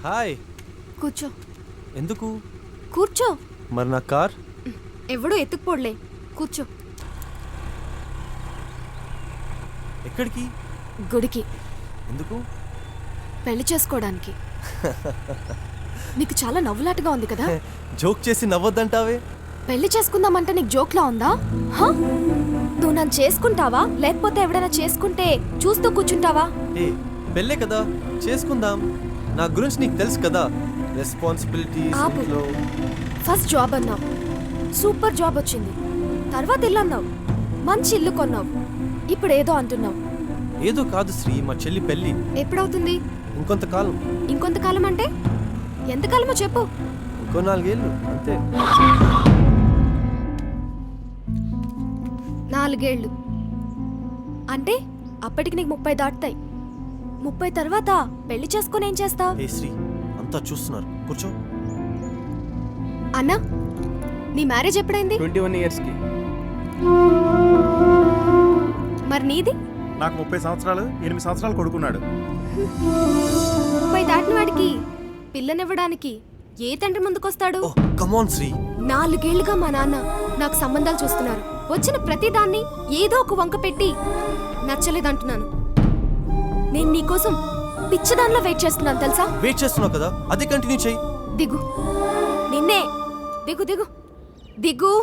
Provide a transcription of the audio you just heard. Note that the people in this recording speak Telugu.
హాయ్. కూర్చో. ఎందుకు? కూర్చో. మరి నా కార్? ఎవడో ఎత్తుకుపోడలే, కూర్చో. ఎక్కడికి? గుడికి. ఎందుకు? పెళ్లి చేసుకోవడానికి. నీకు చాలా నవ్వులాటగా ఉంది కదా. జోక్ చేసి నవ్వొద్దంటావే. పెళ్లి చేసుకుందామంటే నీకు జోక్లా ఉందా? హా? నువ్వు నన్ను చేసుకుంటావా లేకపోతే ఎవడైనా చేసుకుంటే చూస్తూ కూర్చుంటావా? ఏ పెళ్ళే కదా, చేసుకుందాం. నా గురించి నీకు తెలుసు కదా, రెస్పాన్సిబిలిటీస్. ఆపు. ఫస్ట్ జాబ్ అన్నావు, సూపర్ జాబ్ వచ్చింది. తర్వాత ఇల్లు అన్నావు, మంచి ఇల్లు కొన్నావు. ఇప్పుడు ఏదో అంటున్నావు. ఏదో కాదు శ్రీ, మా చెల్లి పెళ్ళి ఎప్పుడవుతుంది? ఇంకొంతకాలం. ఇంకొంతకాలం అంటే ఎంతకాలమో చెప్పు. ఇంకో 4 ఏళ్ళు అంతే. 4 ఏళ్ళు అంటే అప్పటికి నీకు 30 దాటుతాయి. 30 తర్వాత పెళ్లి చేసుకుని ఏం చేస్తావు? ఏ శ్రీ, అంతా చూస్తున్నారు, కూర్చో. అన్నా, నీ మ్యారేజ్ ఎప్పుడైంది? 21 years కి. మరి నీది? నాకు 30 సంవత్సరాలు, 8 సంవత్సరాలు కొడుకున్నాడు. 30 దాటిన వాడికి పిల్లనివ్వడానికి ఏ తండ్రి ముందుకొస్తాడు? Oh come on Shri. 4 ఏళ్లుగా మా నాన్న నాకు సంబంధాలు చూస్తున్నారు. వచ్చిన ప్రతిదాన్ని ఏదో ఒక వంక పెట్టి నచ్చలేదంటున్నాను. నేను నీకోసం పిచ్చదానిలో వెయిట్ చేస్తున్నాను తెలుసా? వెయిట్ చేస్తున్నావు కదా, అదే కంటిన్యూ చెయ్యి. దిగు. నిన్నే. దిగు దిగు దిగు.